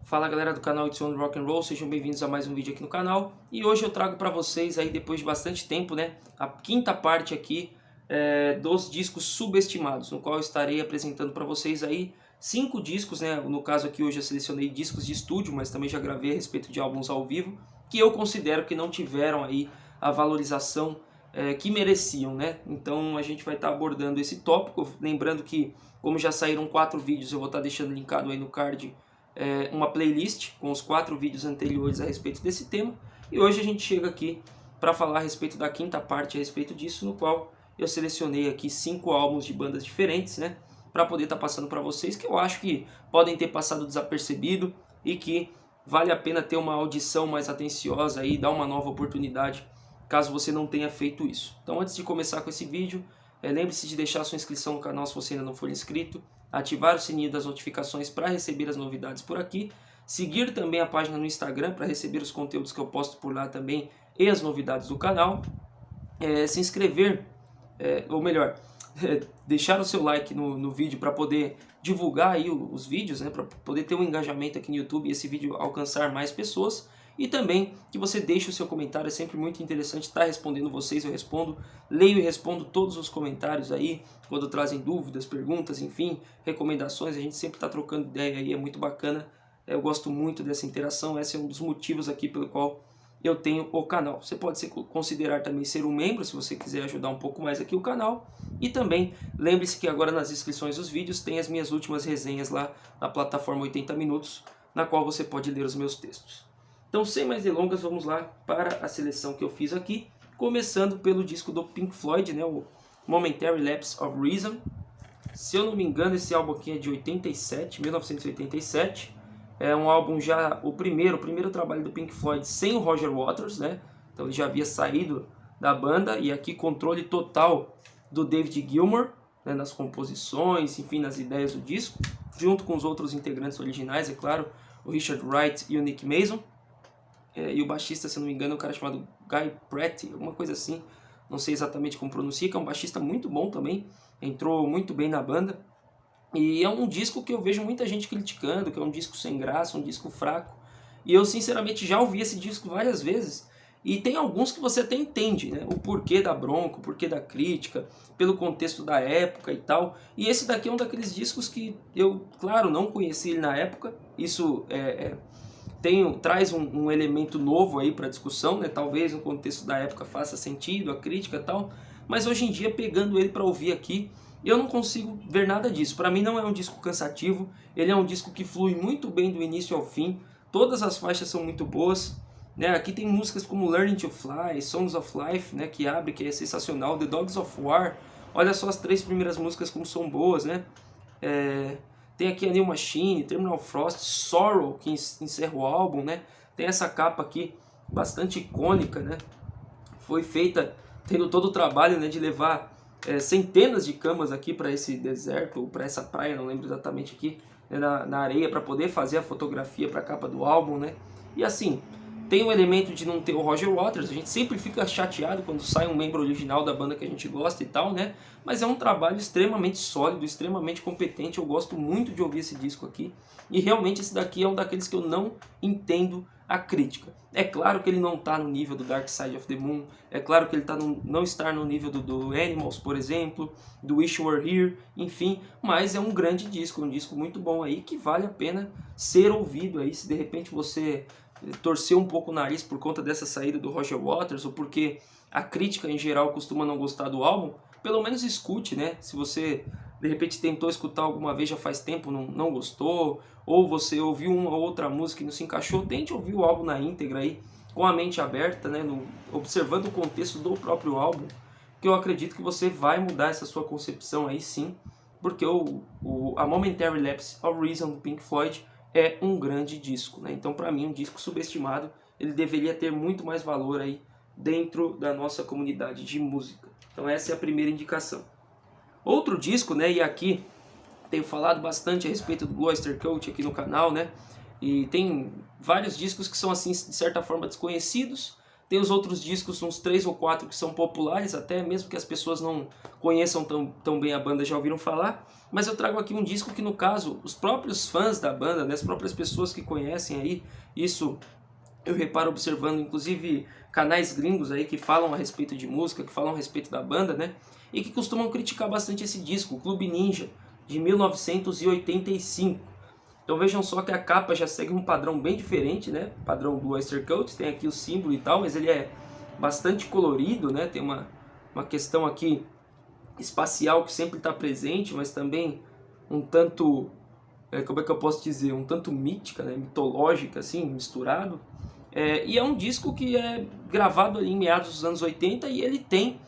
Fala galera do canal It's On Rock and Roll, sejam bem-vindos a mais um vídeo aqui no canal. E hoje eu trago para vocês aí, depois de bastante tempo, né, a quinta parte aqui dos discos subestimados, no qual eu estarei apresentando para vocês aí 5 discos, né, no caso aqui hoje eu selecionei discos de estúdio, mas também já gravei a respeito de álbuns ao vivo, que eu considero que não tiveram aí a valorização que mereciam, né. Então a gente vai estar abordando esse tópico, lembrando que como já saíram 4 vídeos, eu vou estar deixando linkado aí no card uma playlist com os 4 vídeos anteriores a respeito desse tema. E hoje a gente chega aqui para falar a respeito da quinta parte a respeito disso, no qual eu selecionei aqui 5 álbuns de bandas diferentes, né, para poder estar passando para vocês, que eu acho que podem ter passado desapercebido e que vale a pena ter uma audição mais atenciosa aí, dar uma nova oportunidade, caso você não tenha feito isso. Então antes de começar com esse vídeo, lembre-se de deixar sua inscrição no canal se você ainda não for inscrito, ativar o sininho das notificações para receber as novidades por aqui, seguir também a página no Instagram para receber os conteúdos que eu posto por lá também e as novidades do canal, se inscrever, ou melhor, deixar o seu like no vídeo para poder divulgar aí os vídeos, né, para poder ter um engajamento aqui no YouTube e esse vídeo alcançar mais pessoas. E também que você deixe o seu comentário, é sempre muito interessante estar respondendo vocês, eu respondo, leio e respondo todos os comentários aí, quando trazem dúvidas, perguntas, enfim, recomendações, a gente sempre está trocando ideia aí, é muito bacana, eu gosto muito dessa interação, esse é um dos motivos aqui pelo qual eu tenho o canal. Você pode considerar também ser um membro, se você quiser ajudar um pouco mais aqui o canal, e também lembre-se que agora nas descrições dos vídeos tem as minhas últimas resenhas lá na plataforma 80 Minutos, na qual você pode ler os meus textos. Então, sem mais delongas, vamos lá para a seleção que eu fiz aqui, começando pelo disco do Pink Floyd, né, o Momentary Lapse of Reason. Se eu não me engano, esse álbum aqui é de 1987. É um álbum já, o primeiro trabalho do Pink Floyd sem o Roger Waters, né? Então ele já havia saído da banda, e aqui controle total do David Gilmour, né, nas composições, enfim, nas ideias do disco, junto com os outros integrantes originais, é claro, o Richard Wright e o Nick Mason. E o baixista, se eu não me engano, é um cara chamado Guy Pratt, alguma coisa assim, não sei exatamente como pronuncia, que é um baixista muito bom também, entrou muito bem na banda. E é um disco que eu vejo muita gente criticando, que é um disco sem graça, um disco fraco. E eu sinceramente já ouvi esse disco várias vezes, e tem alguns que você até entende, né, o porquê da bronca, o porquê da crítica, pelo contexto da época e tal. E esse daqui é um daqueles discos que eu, claro, não conheci ele na época, isso traz um elemento novo aí para discussão, né? Talvez no contexto da época faça sentido, a crítica e tal, mas hoje em dia, pegando ele para ouvir aqui, eu não consigo ver nada disso. Para mim não é um disco cansativo, ele é um disco que flui muito bem do início ao fim, todas as faixas são muito boas, né? Aqui tem músicas como Learning to Fly, Songs of Life, né, que abre, que é sensacional, The Dogs of War, olha só as 3 primeiras músicas como são boas, né? Tem aqui a New Machine, Terminal Frost, Sorrow, que encerra o álbum, né? Tem essa capa aqui, bastante icônica, né? Foi feita tendo todo o trabalho, né, de levar centenas de camas aqui para esse deserto, ou para essa praia, não lembro exatamente aqui, né, na areia, para poder fazer a fotografia para a capa do álbum, né? E assim, tem o elemento de não ter o Roger Waters, a gente sempre fica chateado quando sai um membro original da banda que a gente gosta e tal, né? Mas é um trabalho extremamente sólido, extremamente competente, eu gosto muito de ouvir esse disco aqui. E realmente esse daqui é um daqueles que eu não entendo a crítica. É claro que ele não está no nível do Dark Side of the Moon, é claro que ele não está no nível do Animals, por exemplo, do Wish You Were Here, enfim, mas é um grande disco, um disco muito bom aí, que vale a pena ser ouvido aí, se de repente você torceu um pouco o nariz por conta dessa saída do Roger Waters, ou porque a crítica em geral costuma não gostar do álbum, pelo menos escute, né? Se você de repente tentou escutar alguma vez já faz tempo, não gostou, ou você ouviu uma ou outra música e não se encaixou, tente ouvir o álbum na íntegra aí, com a mente aberta, né? Observando o contexto do próprio álbum, que eu acredito que você vai mudar essa sua concepção aí sim, porque a Momentary Lapse of Reason do Pink Floyd é um grande disco, né? Então, para mim, um disco subestimado, ele deveria ter muito mais valor aí dentro da nossa comunidade de música. Então, essa é a primeira indicação. Outro disco, né? E aqui tenho falado bastante a respeito do Oyster Cult aqui no canal, né? E tem vários discos que são assim de certa forma desconhecidos. Tem os outros discos, uns 3 ou 4 que são populares, até mesmo que as pessoas não conheçam tão bem a banda, já ouviram falar. Mas eu trago aqui um disco que, no caso, os próprios fãs da banda, né, as próprias pessoas que conhecem aí, isso eu reparo observando, inclusive, canais gringos aí que falam a respeito de música, que falam a respeito da banda, né? E que costumam criticar bastante esse disco, o Clube Ninja, de 1985. Então vejam só que a capa já segue um padrão bem diferente, né? Padrão Blue Oyster Cult, tem aqui o símbolo e tal, mas ele é bastante colorido, né? Tem uma questão aqui espacial que sempre está presente, mas também um tanto, como é que eu posso dizer, um tanto mítica, né? Mitológica, assim, misturado. E é um disco que é gravado ali em meados dos anos 80 e ele tem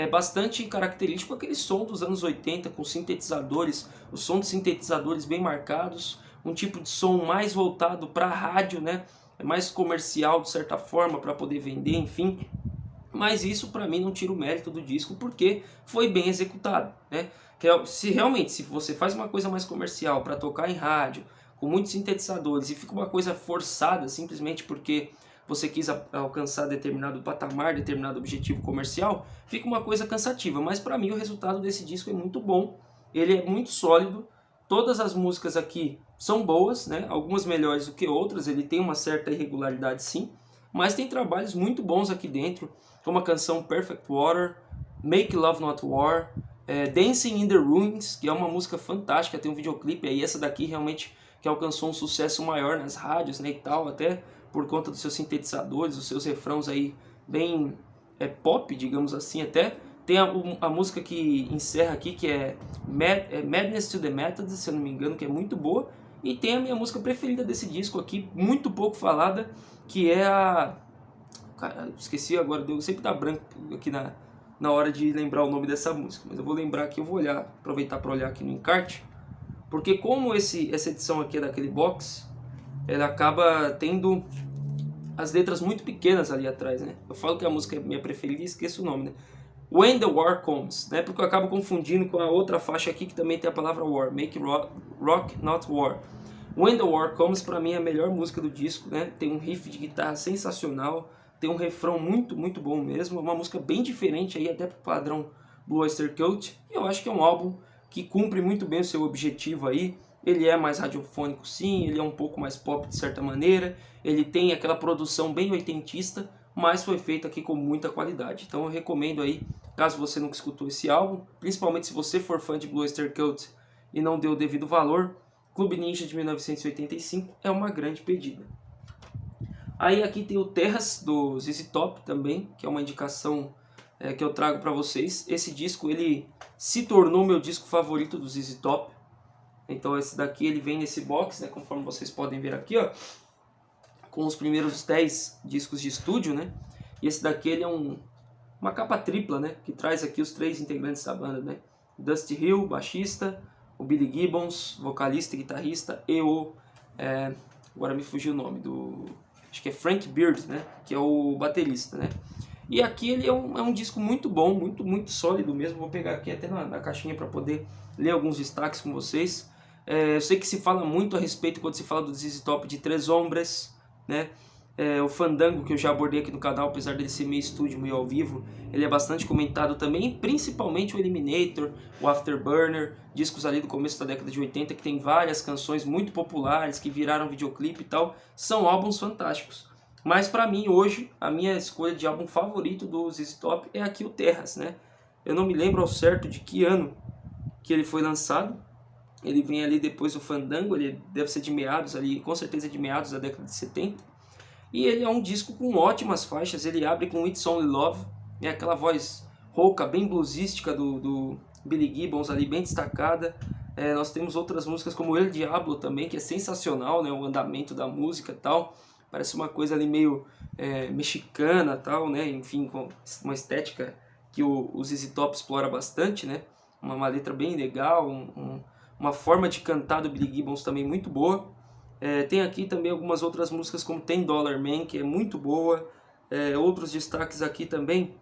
bastante característico aquele som dos anos 80 com sintetizadores, o som de sintetizadores bem marcados, um tipo de som mais voltado para a rádio, né? Mais comercial de certa forma para poder vender, enfim. Mas isso para mim não tira o mérito do disco porque foi bem executado, né? Se você faz uma coisa mais comercial para tocar em rádio, com muitos sintetizadores e fica uma coisa forçada simplesmente porque você quis alcançar determinado patamar, determinado objetivo comercial, fica uma coisa cansativa. Mas para mim o resultado desse disco é muito bom, ele é muito sólido, todas as músicas aqui são boas, né? Algumas melhores do que outras, ele tem uma certa irregularidade sim, mas tem trabalhos muito bons aqui dentro, como a canção Perfect Water, Make Love Not War, Dancing in the Ruins, que é uma música fantástica, tem um videoclipe aí, essa daqui realmente que alcançou um sucesso maior nas rádios, né, e tal, até por conta dos seus sintetizadores, os seus refrãos aí bem pop, digamos assim até. Tem a música que encerra aqui, que é Madness to the Method, se eu não me engano, que é muito boa. E tem a minha música preferida desse disco aqui, muito pouco falada, que é a... Cara, esqueci agora, sempre dá branco aqui na hora de lembrar o nome dessa música. Mas eu vou lembrar aqui, eu vou olhar, aproveitar para olhar aqui no encarte. Porque como essa edição aqui é daquele box, ela acaba tendo as letras muito pequenas ali atrás, né? Eu falo que a música é minha preferida e esqueço o nome, né? When the War Comes, né? Porque eu acabo confundindo com a outra faixa aqui que também tem a palavra War, Make Rock Not War. When the War Comes, pra mim, é a melhor música do disco, né? Tem um riff de guitarra sensacional, tem um refrão muito, muito bom mesmo, é uma música bem diferente aí, até pro padrão Blue Oyster Cult, e eu acho que é um álbum que cumpre muito bem o seu objetivo aí. Ele é mais radiofônico sim, ele é um pouco mais pop de certa maneira, ele tem aquela produção bem oitentista, mas foi feito aqui com muita qualidade. Então eu recomendo aí, caso você nunca escutou esse álbum, principalmente se você for fã de Blue Oyster Cult e não deu o devido valor, Clube Ninja de 1985 é uma grande pedida. Aí aqui tem o Terras do ZZ Top também, que é uma indicação que eu trago para vocês. Esse disco ele se tornou meu disco favorito do ZZ Top. Então esse daqui ele vem nesse box, né, conforme vocês podem ver aqui, ó, com os primeiros 10 discos de estúdio, né? E esse daqui ele é uma capa tripla, né, que traz aqui os 3 integrantes da banda, né? Dusty Hill, baixista, o Billy Gibbons, vocalista e guitarrista, e agora me fugiu o nome acho que é Frank Beard, né, que é o baterista, né? E aqui ele é um disco muito bom, muito, muito sólido mesmo. Vou pegar aqui até na caixinha para poder ler alguns destaques com vocês. Eu sei que se fala muito a respeito, quando se fala do ZZ Top, de Três Hombres, né? O Fandango, que eu já abordei aqui no canal, apesar dele ser meio estúdio, meio ao vivo, ele é bastante comentado também, principalmente o Eliminator, o Afterburner, discos ali do começo da década de 80, que tem várias canções muito populares, que viraram videoclipe e tal, são álbuns fantásticos. Mas pra mim, hoje, a minha escolha de álbum favorito do ZZ Top é aqui o Terras, né? Eu não me lembro ao certo de que ano que ele foi lançado. Ele vem ali depois do Fandango, ele deve ser de meados ali, com certeza de meados da década de 70. E ele é um disco com ótimas faixas, ele abre com It's Only Love, é aquela voz rouca, bem bluesística do Billy Gibbons ali, bem destacada. Nós temos outras músicas como El Diablo também, que é sensacional, né? O andamento da música e tal. Parece uma coisa ali meio mexicana tal, né? Enfim, com uma estética que o ZZ Top explora bastante, né? Uma letra bem legal, uma forma de cantar do Billy Gibbons também muito boa. Tem aqui também algumas outras músicas como $10 Man, que é muito boa. Outros destaques aqui também.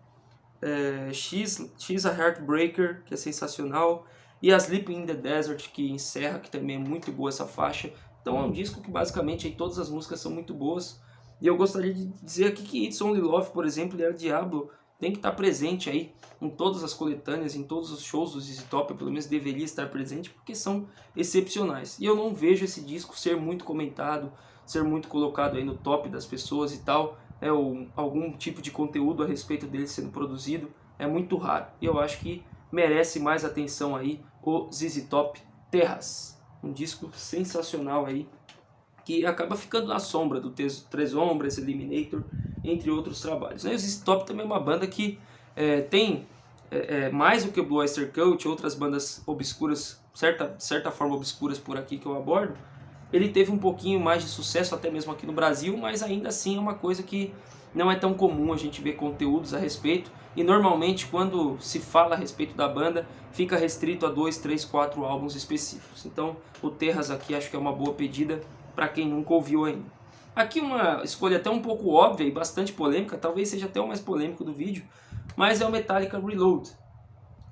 She's a Heartbreaker, que é sensacional. E a Sleeping in the Desert, que encerra, que também é muito boa essa faixa. Então é um disco que basicamente aí, todas as músicas são muito boas. E eu gostaria de dizer aqui que It's Only Love, por exemplo, e El Diablo tem que estar presente aí em todas as coletâneas, em todos os shows do ZZ Top, pelo menos deveria estar presente, porque são excepcionais. E eu não vejo esse disco ser muito comentado, ser muito colocado aí no top das pessoas e tal, ou algum tipo de conteúdo a respeito dele sendo produzido, é muito raro. E eu acho que merece mais atenção aí o ZZ Top Terras, um disco sensacional aí, que acaba ficando na sombra do Três Hombres, Eliminator, entre outros trabalhos. O ZZ Top também é uma banda que tem mais do que o Blue Oyster Cult, outras bandas obscuras, de certa forma obscuras por aqui que eu abordo. Ele teve um pouquinho mais de sucesso até mesmo aqui no Brasil, mas ainda assim é uma coisa que não é tão comum a gente ver conteúdos a respeito. E normalmente quando se fala a respeito da banda, fica restrito a 2, 3, 4 álbuns específicos. Então o Terras aqui acho que é uma boa pedida para quem nunca ouviu ainda. Aqui uma escolha até um pouco óbvia e bastante polêmica, talvez seja até o mais polêmico do vídeo, mas é o Metallica Reload.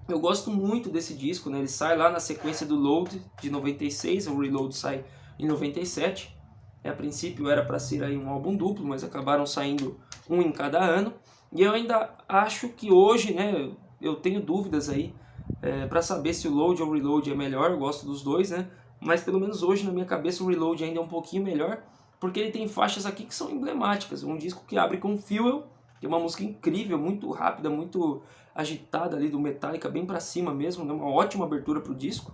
Eu gosto muito desse disco, né? Ele sai lá na sequência do Load de 96, o Reload sai em 97. A princípio era para ser aí um álbum duplo, mas acabaram saindo um em cada ano. E eu ainda acho que hoje, né, eu tenho dúvidas aí para saber se o Load ou o Reload é melhor, eu gosto dos dois, né? Mas pelo menos hoje na minha cabeça o Reload ainda é um pouquinho melhor, porque ele tem faixas aqui que são emblemáticas. Um disco que abre com Fuel, que é uma música incrível, muito rápida, muito agitada ali do Metallica, bem pra cima mesmo, né? Uma ótima abertura pro disco.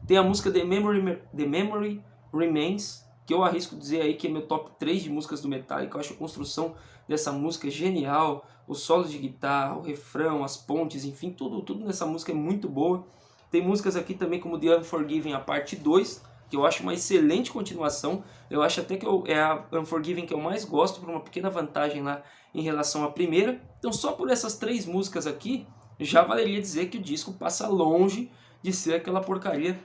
Tem a música The Memory Remains, que eu arrisco dizer aí que é meu top 3 de músicas do Metallica. Eu acho a construção dessa música genial, os solos de guitarra, o refrão, as pontes, enfim, tudo nessa música é muito boa. Tem músicas aqui também como The Unforgiven, a parte 2, que eu acho uma excelente continuação. Eu acho até que é a Unforgiven que eu mais gosto, por uma pequena vantagem lá em relação à primeira. Então só por essas 3 músicas aqui, já valeria dizer que o disco passa longe de ser aquela porcaria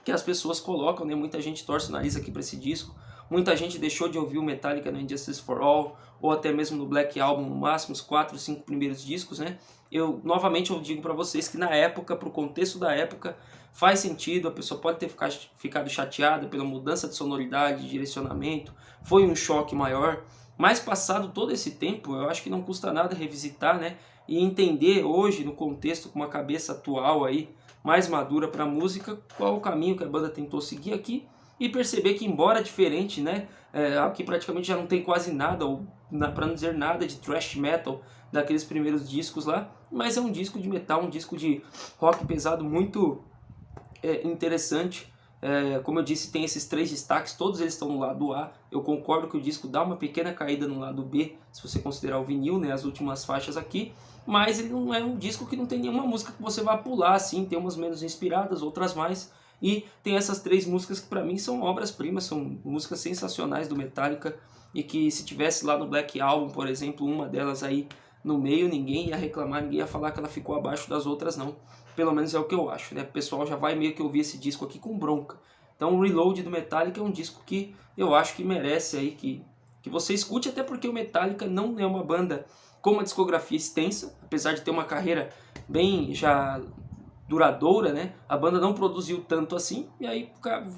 que as pessoas colocam, né? Muita gente torce o nariz aqui para esse disco. Muita gente deixou de ouvir o Metallica no Injustice for All, ou até mesmo no Black Album, no máximo os 4 ou 5 primeiros discos, né? Novamente eu digo para vocês que na época, pro contexto da época, faz sentido, a pessoa pode ter ficado chateada pela mudança de sonoridade, de direcionamento, foi um choque maior, mas passado todo esse tempo, eu acho que não custa nada revisitar, né? E entender hoje, no contexto, com uma cabeça atual aí, mais madura para a música, qual o caminho que a banda tentou seguir aqui, e perceber que, embora diferente, né, aqui praticamente já não tem quase nada, ou para não dizer nada, de thrash metal daqueles primeiros discos lá, mas é um disco de metal, um disco de rock pesado muito interessante. Como eu disse, tem esses 3 destaques, todos eles estão no lado A. Eu concordo que o disco dá uma pequena caída no lado B, se você considerar o vinil, né, as últimas faixas aqui, mas ele não é um disco que não tem nenhuma música que você vá pular, assim, tem umas menos inspiradas, outras mais, e tem essas 3 músicas que para mim são obras-primas, são músicas sensacionais do Metallica, e que se tivesse lá no Black Album, por exemplo, uma delas aí no meio, ninguém ia reclamar, ninguém ia falar que ela ficou abaixo das outras não. Pelo menos é o que eu acho, né? O pessoal já vai meio que ouvir esse disco aqui com bronca. Então o Reload do Metallica é um disco que eu acho que merece aí que você escute, até porque o Metallica não é uma banda com uma discografia extensa, apesar de ter uma carreira bem já duradoura, né? A banda não produziu tanto assim, e aí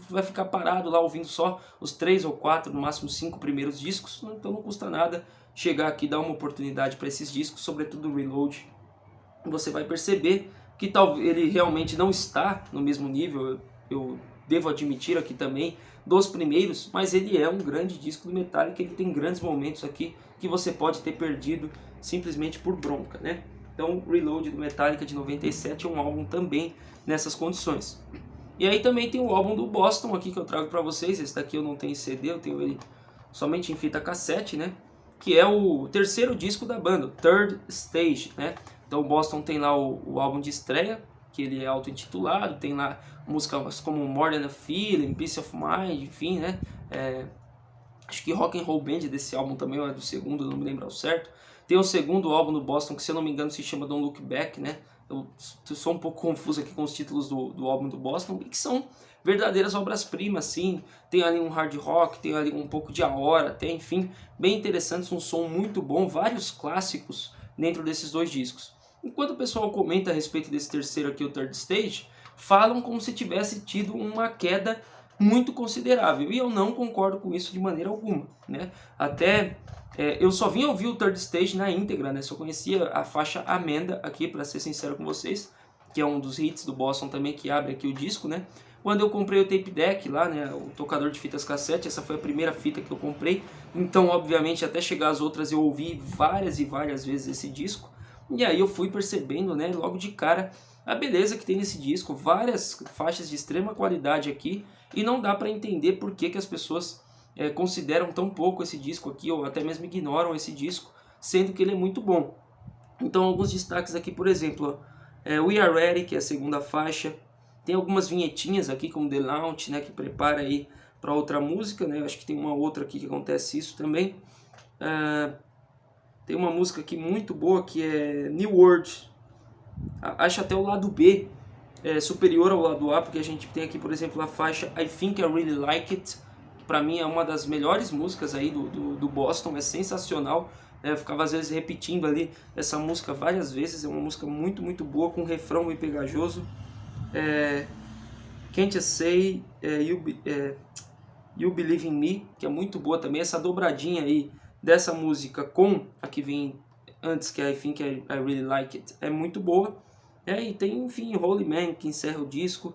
vai ficar parado lá ouvindo só os 3 ou 4, no máximo 5 primeiros discos, então não custa nada chegar aqui e dar uma oportunidade para esses discos, sobretudo o Reload. Você vai perceber que talvez ele realmente não está no mesmo nível, eu devo admitir aqui também, dos primeiros, mas ele é um grande disco do Metallica, ele tem grandes momentos aqui que você pode ter perdido simplesmente por bronca, né? Então, Reload do Metallica de 97 é um álbum também nessas condições. E aí também tem o álbum do Boston aqui que eu trago para vocês, esse daqui eu não tenho CD, eu tenho ele somente em fita cassete, né? Que é o terceiro disco da banda, o Third Stage, né? Então o Boston tem lá o álbum de estreia, que ele é auto-intitulado, tem lá músicas como More Than a Feeling, Peace of Mind, enfim, né? Acho que Rock and Roll Band desse álbum também, ou é do segundo, não me lembro ao certo. Tem o segundo álbum do Boston, que se eu não me engano se chama Don't Look Back, né? Eu sou um pouco confuso aqui com os títulos do álbum do Boston, e que são verdadeiras obras-primas, sim. Tem ali um hard rock, tem ali um pouco de Aora, até, enfim, bem interessantes, um som muito bom, vários clássicos dentro desses 2 discos. Enquanto o pessoal comenta a respeito desse terceiro aqui, o Third Stage, falam como se tivesse tido uma queda muito considerável, e eu não concordo com isso de maneira alguma, né? Até eu só vim ouvir o Third Stage na íntegra, né? Só conhecia a faixa Amanda aqui, para ser sincero com vocês, que é um dos hits do Boston também, que abre aqui o disco, né? Quando eu comprei o tape deck lá, né, o tocador de fitas cassete, essa foi a primeira fita que eu comprei, então obviamente até chegar as outras eu ouvi várias e várias vezes esse disco, e aí eu fui percebendo, né, logo de cara, a beleza que tem nesse disco, várias faixas de extrema qualidade aqui, e não dá para entender por que as pessoas consideram tão pouco esse disco aqui, ou até mesmo ignoram esse disco, sendo que ele é muito bom. Então alguns destaques aqui, por exemplo, We Are Ready, que é a segunda faixa, tem algumas vinhetinhas aqui, como The Launch, né, que prepara aí para outra música, né, eu acho que tem uma outra aqui que acontece isso também. Tem uma música aqui muito boa que é New World, acho até o lado B superior ao lado A, porque a gente tem aqui, por exemplo, a faixa I Think I Really Like It, que pra mim é uma das melhores músicas aí do Boston, é sensacional, né? Eu ficava às vezes repetindo ali essa música várias vezes, é uma música muito, muito boa, com um refrão bem pegajoso. Can't You Say You Believe in Me, que é muito boa também, essa dobradinha aí dessa música com a que vem antes, que é I Think I Really Like It, é muito boa. E tem, enfim, Holy Man, que encerra o disco.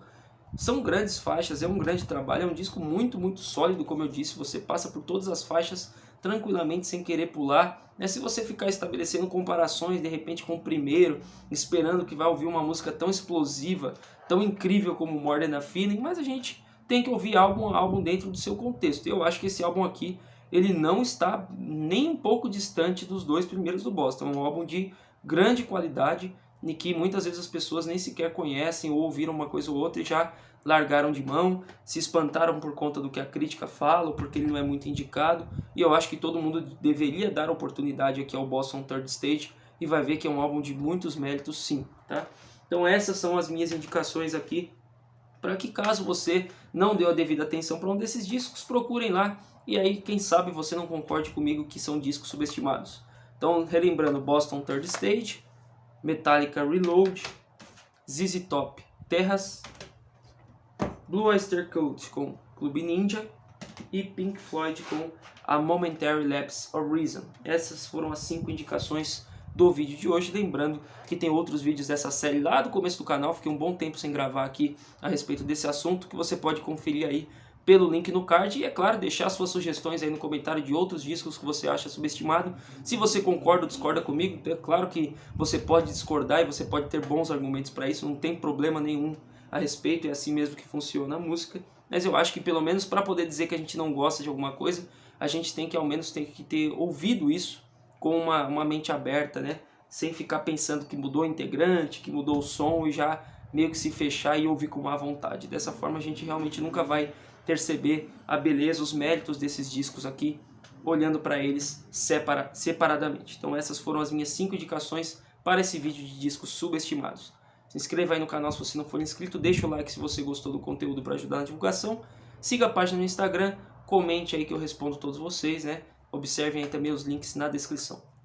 São grandes faixas, é um grande trabalho, é um disco muito, muito sólido, como eu disse. Você passa por todas as faixas tranquilamente, sem querer pular. Se você ficar estabelecendo comparações, de repente, com o primeiro, esperando que vai ouvir uma música tão explosiva, than incrível como More Than a Feeling, mas a gente tem que ouvir álbum a álbum dentro do seu contexto. Eu acho que esse álbum aqui, ele não está nem um pouco distante dos dois primeiros do Boston. É um álbum de grande qualidade, e que muitas vezes as pessoas nem sequer conhecem ou ouviram uma coisa ou outra e já largaram de mão, se espantaram por conta do que a crítica fala ou porque ele não é muito indicado, e eu acho que todo mundo deveria dar oportunidade aqui ao Boston Third Stage e vai ver que é um álbum de muitos méritos, sim, tá? Então essas são as minhas indicações aqui, para que caso você não deu a devida atenção para um desses discos, procurem lá, e aí quem sabe você não concorde comigo que são discos subestimados. Então, relembrando, Boston Third Stage, Metallica Reload, ZZ Top Terras, Blue Oyster Cult com Clube Ninja e Pink Floyd com A Momentary Lapse of Reason. Essas foram as 5 indicações do vídeo de hoje. Lembrando que tem outros vídeos dessa série lá do começo do canal, fiquei um bom tempo sem gravar aqui a respeito desse assunto, que você pode conferir aí pelo link no card, e é claro, deixar suas sugestões aí no comentário de outros discos que você acha subestimado. Se você concorda ou discorda comigo, é claro que você pode discordar e você pode ter bons argumentos para isso, não tem problema nenhum a respeito, é assim mesmo que funciona a música. Mas eu acho que pelo menos para poder dizer que a gente não gosta de alguma coisa, a gente tem que ao menos ter ouvido isso com uma mente aberta, né? Sem ficar pensando que mudou o integrante, que mudou o som e já meio que se fechar e ouvir com má vontade. Dessa forma a gente realmente nunca vai perceber a beleza, os méritos desses discos aqui, olhando para eles separadamente. Então essas foram as minhas 5 indicações para esse vídeo de discos subestimados. Se inscreva aí no canal se você não for inscrito, deixa o like se você gostou do conteúdo para ajudar na divulgação, siga a página no Instagram, comente aí que eu respondo todos vocês, né? Observem aí também os links na descrição.